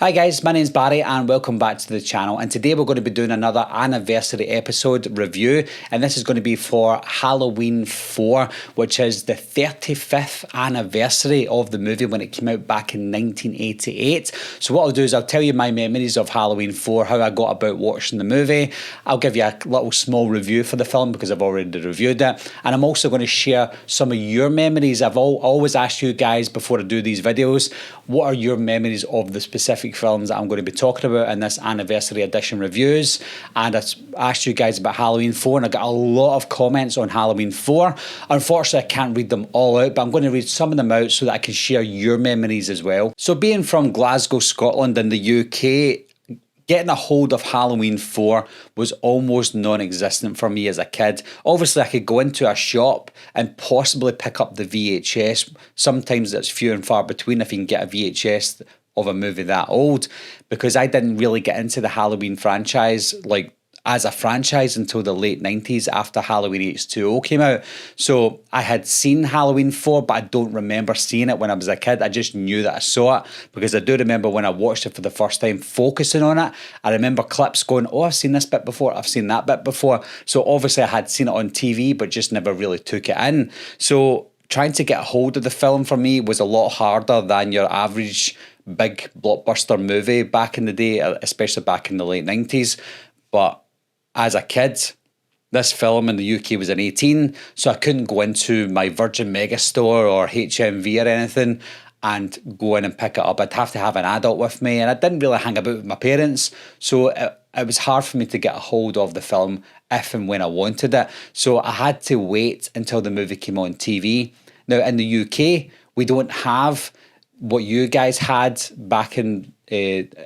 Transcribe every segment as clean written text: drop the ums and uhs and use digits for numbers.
Hi guys, my name's Barry and welcome back to the channel, and today we're going to be doing another anniversary episode review, and this is going to be for Halloween 4, which is the 35th anniversary of the movie when it came out back in 1988. So what I'll do is I'll tell you my memories of Halloween 4, how I got about watching the movie. I'll give you a little small review for the film because I've already reviewed it, and I'm also going to share some of your memories. I've always asked you guys before I do these videos, what are your memories of the specific films that I'm going to be talking about in this anniversary edition reviews. And I asked you guys about Halloween 4 and I got a lot of comments on Halloween 4. Unfortunately, I can't read them all out, but I'm going to read some of them out so that I can share your memories as well. So being from Glasgow, Scotland in the UK, getting a hold of Halloween 4 was almost non-existent for me as a kid. Obviously, I could go into a shop and possibly pick up the VHS. Sometimes it's few and far between if you can get a VHS of a movie that old, because I didn't really get into the Halloween franchise as a franchise until the late 90s after Halloween H2O came out. So I had seen Halloween 4, but I don't remember seeing it when I was a kid. I just knew that I saw it because I do remember when I watched it for the first time focusing on it. I remember clips going, oh, I've seen this bit before, I've seen that bit before. So obviously I had seen it on TV, but just never really took it in. So trying to get a hold of the film for me was a lot harder than your average big blockbuster movie back in the day, especially back in the late 90s. But as a kid, this film in the UK was an 18, so I couldn't go into my Virgin Megastore or HMV or anything and go in and pick it up. I'd have to have an adult with me, and I didn't really hang about with my parents, so it was hard for me to get a hold of the film if and when I wanted it. So I had to wait until the movie came on TV. Now, in the UK, we don't have what you guys had back in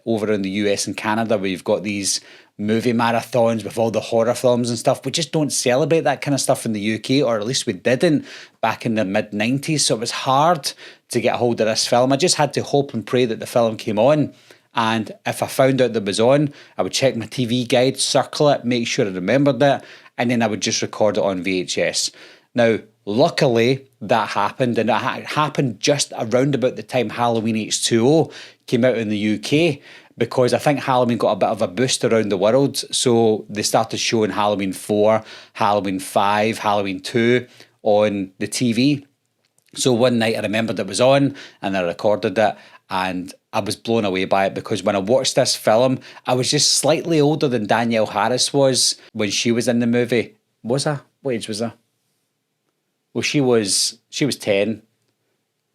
over in the US and Canada, where you've got these movie marathons with all the horror films and stuff. We just don't celebrate that kind of stuff in the UK, or at least we didn't back in the mid-90s. So it was hard to get a hold of this film. I just had to hope and pray that the film came on. And if I found out that it was on, I would check my TV guide, circle it, make sure I remembered it, and then I would just record it on VHS. Now, luckily, that happened, and it happened just around about the time Halloween H2O came out in the UK, because I think Halloween got a bit of a boost around the world. So they started showing Halloween 4, Halloween 5, Halloween 2 on the TV. So one night I remembered it was on and I recorded it, and I was blown away by it because when I watched this film, I was just slightly older than Danielle Harris was when she was in the movie. Was I? What age was I? Well, she was 10.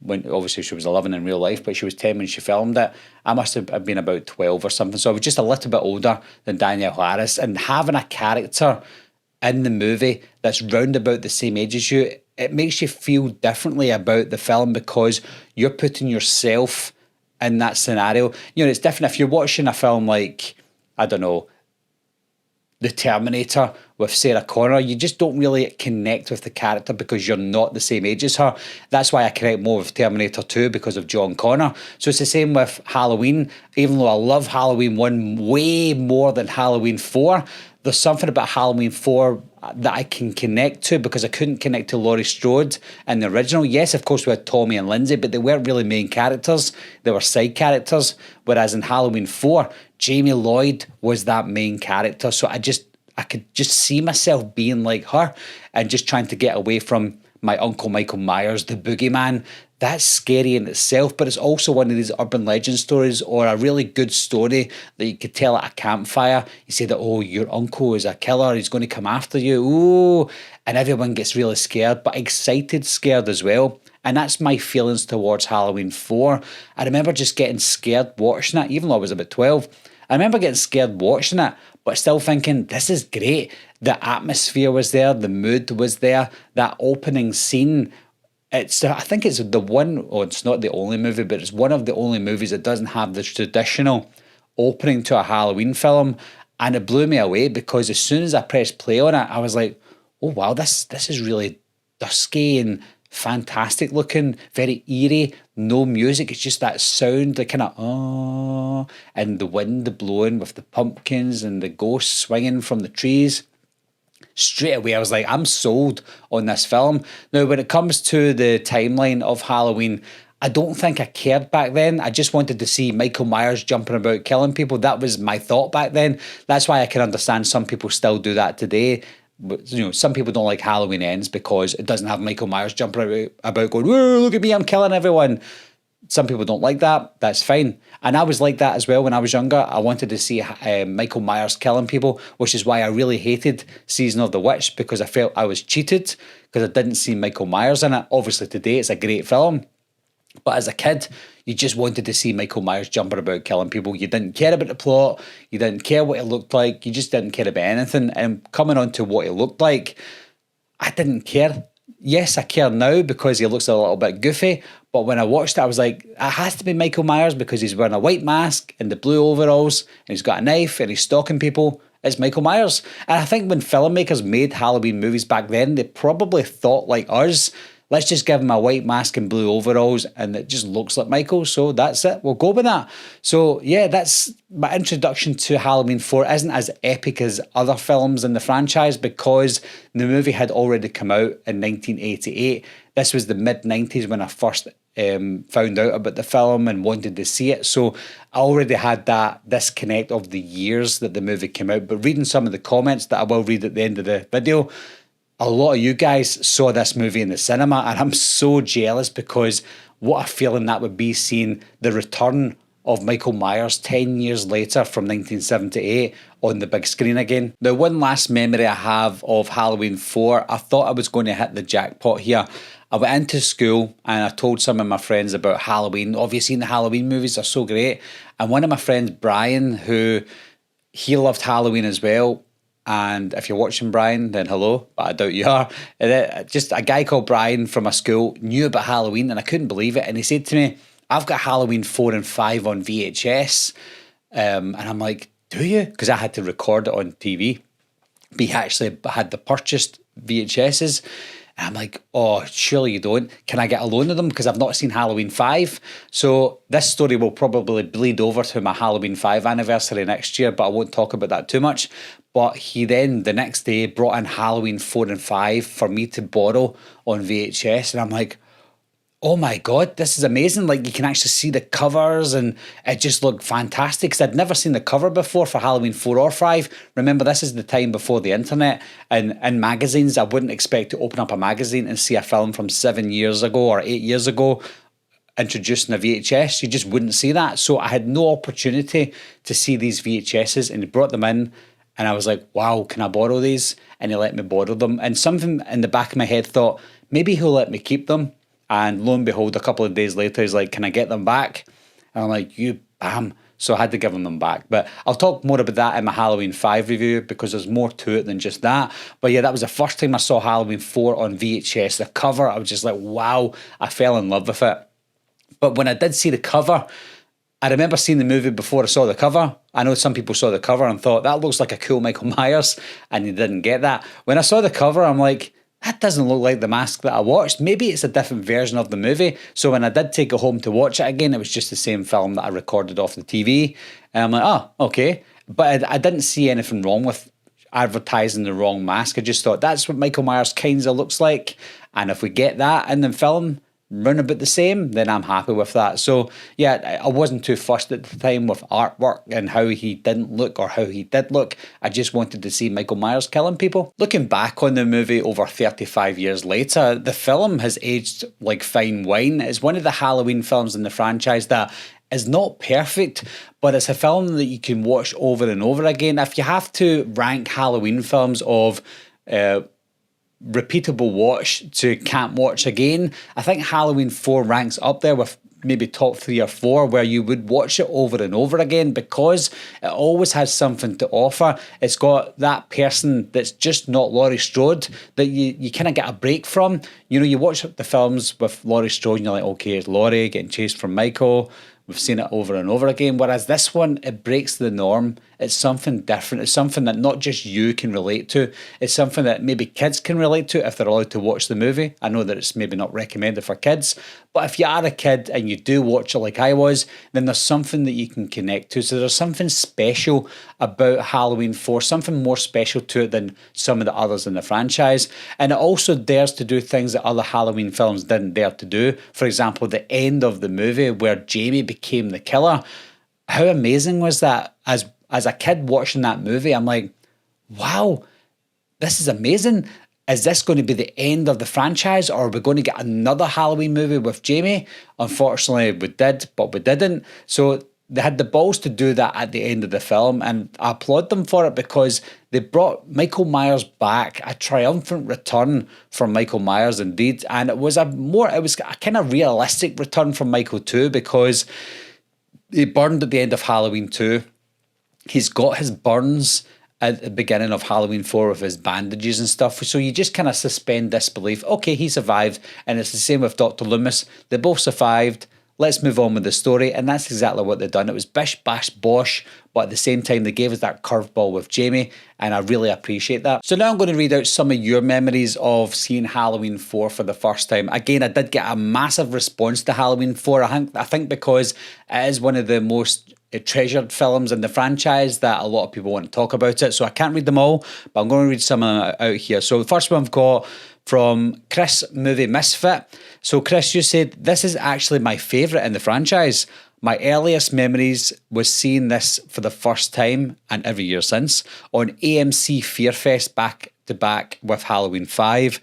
When obviously she was 11 in real life, but she was 10 when she filmed it. I must have been about 12 or something. So I was just a little bit older than Danielle Harris. And having a character in the movie that's round about the same age as you, it makes you feel differently about the film because you're putting yourself in that scenario. You know, it's different if you're watching a film like, I don't know, The Terminator with Sarah Connor. You just don't really connect with the character because you're not the same age as her. That's why I connect more with Terminator 2 because of John Connor. So it's the same with Halloween. Even though I love Halloween 1 way more than Halloween 4, there's something about Halloween 4 that I can connect to because I couldn't connect to Laurie Strode in the original. Yes, of course, we had Tommy and Lindsay, but they weren't really main characters. They were side characters. Whereas in Halloween 4, Jamie Lloyd was that main character. So I could just see myself being like her and just trying to get away from my Uncle Michael Myers, the boogeyman. That's scary in itself, but it's also one of these urban legend stories or a really good story that you could tell at a campfire. You say that, oh, your uncle is a killer, he's going to come after you. Ooh, and everyone gets really scared, but excited, scared as well. And that's my feelings towards Halloween 4. I remember just getting scared watching it, even though I was about 12. I remember getting scared watching it, but still thinking, this is great. The atmosphere was there, the mood was there, that opening scene. I think it's the one, oh, it's not the only movie, but it's one of the only movies that doesn't have the traditional opening to a Halloween film. And it blew me away because as soon as I pressed play on it, I was like, oh wow, this is really dusky and fantastic looking, very eerie, no music, it's just that sound, the kind of and the wind blowing with the pumpkins and the ghosts swinging from the trees. Straight away I was like, I'm sold on this film. Now when it comes to the timeline of Halloween, I don't think I cared back then. I just wanted to see Michael Myers jumping about killing people. That was my thought back then. That's why I can understand some people still do that today. But, some people don't like Halloween Ends because it doesn't have Michael Myers jumping about going, "Whoa, look at me, I'm killing everyone." Some people don't like that. That's fine. And I was like that as well when I was younger. I wanted to see Michael Myers killing people, which is why I really hated Season of the Witch, because I felt I was cheated because I didn't see Michael Myers in it. Obviously, today it's a great film. But as a kid, you just wanted to see Michael Myers jumping about killing people. You didn't care about the plot. You didn't care what it looked like. You just didn't care about anything. And coming on to what it looked like, I didn't care. Yes, I care now because he looks a little bit goofy. But when I watched it, I was like, it has to be Michael Myers because he's wearing a white mask and the blue overalls and he's got a knife and he's stalking people. It's Michael Myers. And I think when filmmakers made Halloween movies back then, they probably thought like us. Let's just give him a white mask and blue overalls and it just looks like Michael. So that's it. We'll go with that. So yeah, that's my introduction to Halloween 4. It isn't as epic as other films in the franchise because the movie had already come out in 1988. This was the mid-90s when I first found out about the film and wanted to see it. So I already had that disconnect of the years that the movie came out. But reading some of the comments that I will read at the end of the video, a lot of you guys saw this movie in the cinema, and I'm so jealous because what a feeling that would be seeing the return of Michael Myers 10 years later from 1978 on the big screen again. Now, one last memory I have of Halloween 4, I thought I was going to hit the jackpot here. I went into school and I told some of my friends about Halloween. Obviously, the Halloween movies are so great. And one of my friends, Brian, he loved Halloween as well. And if you're watching, Brian, then hello, but I doubt you are. Just a guy called Brian from my school knew about Halloween and I couldn't believe it. And he said to me, I've got Halloween 4 and 5 on VHS. And I'm like, do you? Because I had to record it on TV. But he actually had the purchased VHSs. And I'm like, oh, surely you don't. Can I get a loan of them? Because I've not seen Halloween 5. So this story will probably bleed over to my Halloween 5 anniversary next year, but I won't talk about that too much. But he then, the next day, brought in Halloween 4 and 5 for me to borrow on VHS. And I'm like, oh my God, this is amazing. Like, you can actually see the covers and it just looked fantastic because I'd never seen the cover before for Halloween 4 or 5. Remember, this is the time before the internet, and in magazines, I wouldn't expect to open up a magazine and see a film from 7 years ago or 8 years ago introducing a VHS. You just wouldn't see that. So I had no opportunity to see these VHSs, and he brought them in and I was like, wow, can I borrow these? And he let me borrow them. And something in the back of my head thought, maybe he'll let me keep them. And lo and behold, a couple of days later, he's like, can I get them back? And I'm like, you bam. So I had to give him them back. But I'll talk more about that in my Halloween 5 review because there's more to it than just that. But yeah, that was the first time I saw Halloween 4 on VHS. The cover, I was just like, wow, I fell in love with it. But when I did see the cover, I remember seeing the movie before I saw the cover. I know some people saw the cover and thought, that looks like a cool Michael Myers, and you didn't get that. When I saw the cover, I'm like, that doesn't look like the mask that I watched. Maybe it's a different version of the movie. So when I did take it home to watch it again, it was just the same film that I recorded off the TV. And I'm like, oh, okay. But I didn't see anything wrong with advertising the wrong mask. I just thought that's what Michael Myers kind of looks like. And if we get that in the film, round about the same, then I'm happy with that. So yeah, I wasn't too fussed at the time with artwork and how he didn't look or how he did look. I just wanted to see Michael Myers killing people. Looking back on the movie over 35 years later, the film has aged like fine wine. It's one of the Halloween films in the franchise that is not perfect, but it's a film that you can watch over and over again. If you have to rank Halloween films of repeatable watch to can't watch again, I think Halloween 4 ranks up there with maybe top 3 or 4 where you would watch it over and over again because it always has something to offer. It's got that person that's just not Laurie Strode that you kind of get a break from. You know, you watch the films with Laurie Strode and you're like, okay, it's Laurie getting chased from Michael. We've seen it over and over again. Whereas this one, it breaks the norm. It's something different. It's something that not just you can relate to. It's something that maybe kids can relate to if they're allowed to watch the movie. I know that it's maybe not recommended for kids, but if you are a kid and you do watch it like I was, then there's something that you can connect to. So there's something special about Halloween 4, something more special to it than some of the others in the franchise. And it also dares to do things that other Halloween films didn't dare to do. For example, the end of the movie where Jamie became the killer. How amazing was that? As a kid watching that movie, I'm like, wow, this is amazing. Is this going to be the end of the franchise, or are we going to get another Halloween movie with Jamie? Unfortunately, we did, but we didn't. So they had the balls to do that at the end of the film, and I applaud them for it because they brought Michael Myers back, a triumphant return from Michael Myers indeed. And it was a kind of realistic return from Michael too, because he burned at the end of Halloween 2. He's got his burns at the beginning of Halloween 4 with his bandages and stuff. So you just kind of suspend disbelief. Okay, he survived. And it's the same with Dr. Loomis. They both survived. Let's move on with the story. And that's exactly what they've done. It was bish, bash, bosh. But at the same time, they gave us that curveball with Jamie. And I really appreciate that. So now I'm going to read out some of your memories of seeing Halloween 4 for the first time. Again, I did get a massive response to Halloween 4. I think because it is one of the most treasured films in the franchise that a lot of people want to talk about it. So I can't read them all, but I'm going to read some of them out here. So the first one I've got from Chris Movie Misfit. So Chris, you said, this is actually my favourite in the franchise. My earliest memories was seeing this for the first time, and every year since, on AMC Fearfest back to back with Halloween 5.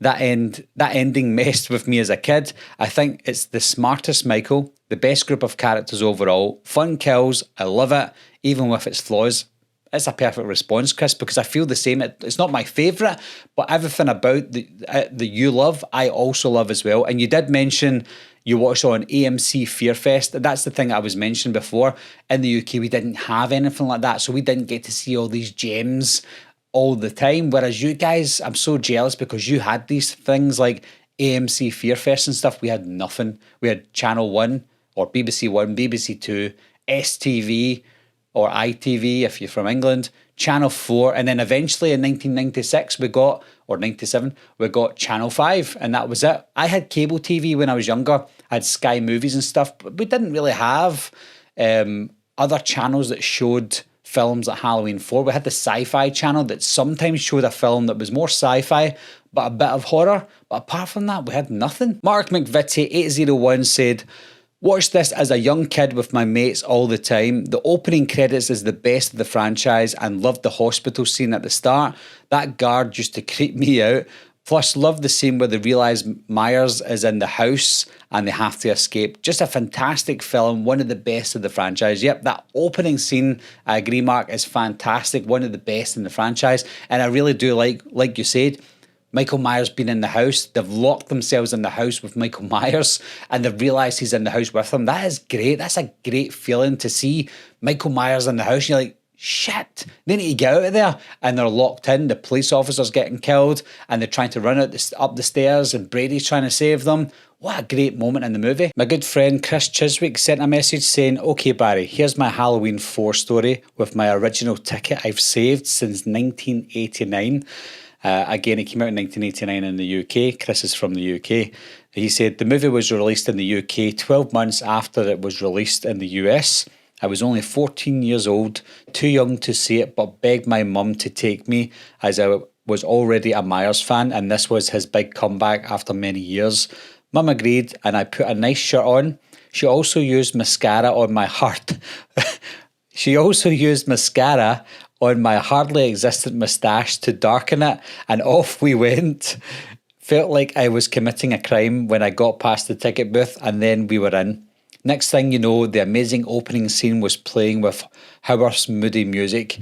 That ending messed with me as a kid. I think it's the smartest Michael, the best group of characters overall. Fun kills, I love it, even with its flaws. It's a perfect response, Chris, because I feel the same. It's not my favourite, but everything about that you love, I also love as well. And you did mention you watched on AMC Fearfest. That's the thing I was mentioning before. In the UK, we didn't have anything like that, so we didn't get to see all these gems all the time. Whereas you guys, I'm so jealous because you had these things like AMC Fearfest and stuff. We had nothing. We had Channel 1 or BBC 1, BBC 2, STV or ITV if you're from England, Channel 4, and then eventually in 1996 or 97, we got Channel 5, and that was it. I had cable TV when I was younger. I had Sky Movies and stuff, but we didn't really have other channels that showed films at Halloween 4. We had the Sci-Fi channel that sometimes showed a film that was more sci-fi, but a bit of horror. But apart from that, we had nothing. Mark McVitie 801 said, watched this as a young kid with my mates all the time. The opening credits is the best of the franchise and loved the hospital scene at the start. That guard used to creep me out. Plus, love the scene where they realise Myers is in the house and they have to escape. Just a fantastic film, one of the best of the franchise. Yep, that opening scene, I agree, Mark, is fantastic, one of the best in the franchise. And I really do like you said, Michael Myers being in the house. They've locked themselves in the house with Michael Myers and they've realised he's in the house with them. That is great. That's a great feeling to see Michael Myers in the house. You're like, shit, they need to get out of there. And they're locked in. The police officer's getting killed and they're trying to run up the stairs and Brady's trying to save them. What a great moment in the movie. My good friend Chris Chiswick sent a message saying, okay Barry, here's my Halloween 4 story with my original ticket I've saved since 1989. Again, it came out in 1989 in the UK. Chris is from the UK. He said, the movie was released in the UK 12 months after it was released in the US. I was only 14 years old, too young to see it, but begged my mum to take me as I was already a Myers fan and this was his big comeback after many years. Mum agreed and I put a nice shirt on. She also used mascara on my heart. She also used mascara on my hardly existent moustache to darken it, and off we went. Felt like I was committing a crime when I got past the ticket booth, and then we were in. Next thing you know, the amazing opening scene was playing with Howarth's moody music.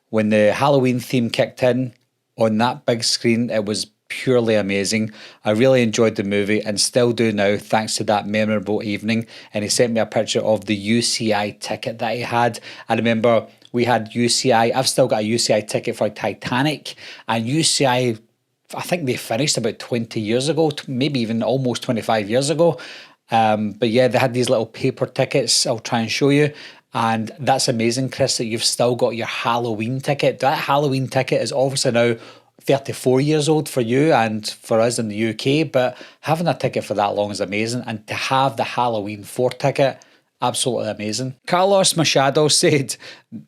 When the Halloween theme kicked in on that big screen, it was purely amazing. I really enjoyed the movie and still do now thanks to that memorable evening. And he sent me a picture of the UCI ticket that he had. I remember we had UCI. I've still got a UCI ticket for Titanic, and UCI, I think they finished about 20 years ago, maybe even almost 25 years ago. But yeah, they had these little paper tickets. I'll try and show you. And that's amazing, Chris, that you've still got your Halloween ticket. That Halloween ticket is obviously now 34 years old for you and for us in the UK, but having a ticket for that long is amazing. And to have the Halloween 4 ticket, absolutely amazing. Carlos Machado said,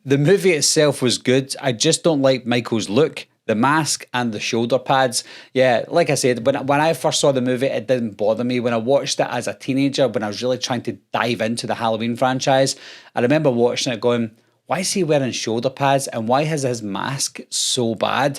the movie itself was good. I just don't like Micheal's look, the mask and the shoulder pads. Yeah, like I said, when I first saw the movie, it didn't bother me. When I watched it as a teenager, when I was really trying to dive into the Halloween franchise, I remember watching it going, why is he wearing shoulder pads and why is his mask so bad?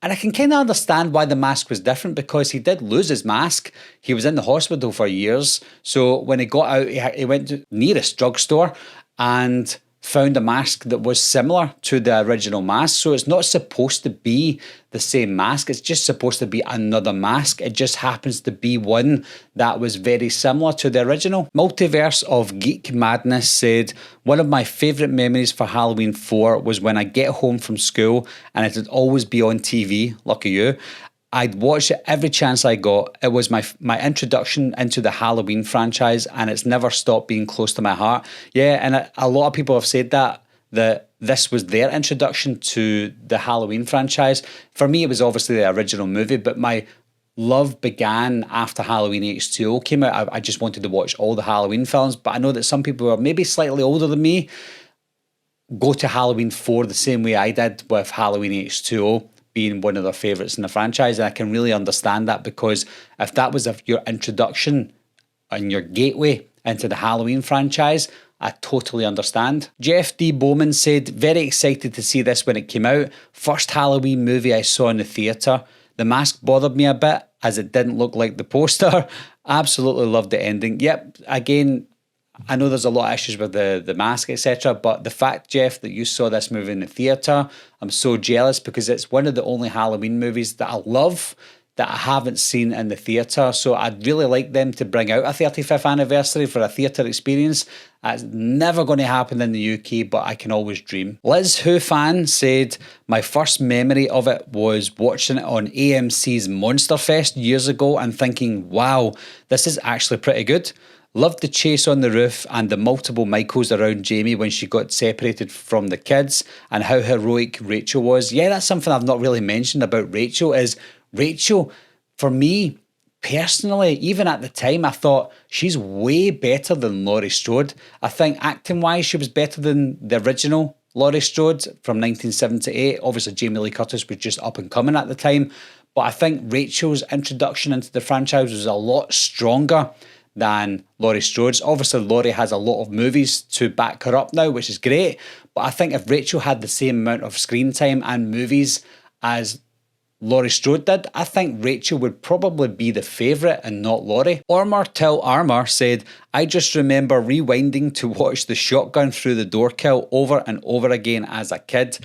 And I can kind of understand why the mask was different, because he did lose his mask. He was in the hospital for years. So when he got out, he went to the nearest drugstore and found a mask that was similar to the original mask. So it's not supposed to be the same mask. It's just supposed to be another mask. It just happens to be one that was very similar to the original. Multiverse of Geek Madness said, one of my favourite memories for Halloween 4 was when I get home from school and it would always be on TV, lucky you. I'd watch it every chance I got. It was my introduction into the Halloween franchise, and it's never stopped being close to my heart. Yeah, and a lot of people have said that this was their introduction to the Halloween franchise. For me, it was obviously the original movie, but my love began after Halloween H2O came out. I just wanted to watch all the Halloween films, but I know that some people who are maybe slightly older than me go to Halloween 4 the same way I did with Halloween H2O. Being one of their favourites in the franchise. And I can really understand that, because if that was your introduction and your gateway into the Halloween franchise, I totally understand. Jeff D. Bowman said, very excited to see this when it came out. First Halloween movie I saw in the theatre. The mask bothered me a bit as it didn't look like the poster. Absolutely loved the ending. Yep, again, I know there's a lot of issues with the mask, etc. But the fact, Jeff, that you saw this movie in the theatre, I'm so jealous, because it's one of the only Halloween movies that I love that I haven't seen in the theatre. So I'd really like them to bring out a 35th anniversary for a theatre experience. That's never going to happen in the UK, but I can always dream. Liz Who Fan said, my first memory of it was watching it on AMC's Monster Fest years ago and thinking, wow, this is actually pretty good. Loved the chase on the roof and the multiple Micheals around Jamie when she got separated from the kids, and how heroic Rachel was. Yeah, that's something I've not really mentioned about Rachel, is Rachel, for me, personally, even at the time, I thought she's way better than Laurie Strode. I think acting-wise, she was better than the original Laurie Strode from 1978. Obviously, Jamie Lee Curtis was just up and coming at the time. But I think Rachel's introduction into the franchise was a lot stronger than Laurie Strode's. Obviously, Laurie has a lot of movies to back her up now, which is great. But I think if Rachel had the same amount of screen time and movies as Laurie Strode did, I think Rachel would probably be the favourite and not Laurie. Armour Till Armour said, I just remember rewinding to watch the shotgun through the door kill over and over again as a kid.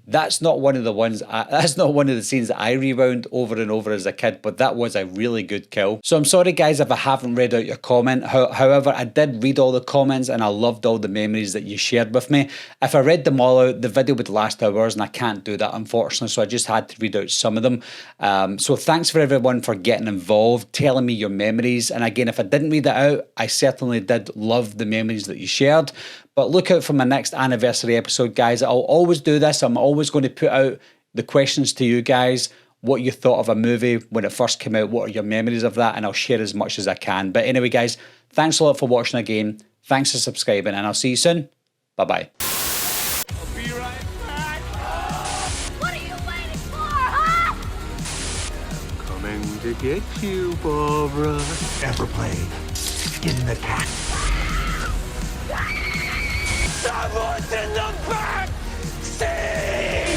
That's not one of the scenes that I rewound over and over as a kid, but that was a really good kill. So I'm sorry guys if I haven't read out your comment. However, I did read all the comments and I loved all the memories that you shared with me. If I read them all out, the video would last hours and I can't do that, unfortunately, so I just had to read out some of them. So thanks for everyone for getting involved, telling me your memories. And again, if I didn't read it out, I certainly did love the memories that you shared. But look out for my next anniversary episode, guys. I'll always do this. I'm always going to put out the questions to you guys, what you thought of a movie when it first came out, what are your memories of that, and I'll share as much as I can. But anyway, guys, thanks a lot for watching again. Thanks for subscribing, and I'll see you soon. Bye-bye. I'll be right back. What are you waiting for, huh? Coming to get you, Barbara. Ever played Skin the Cat? Someone's in the back seat!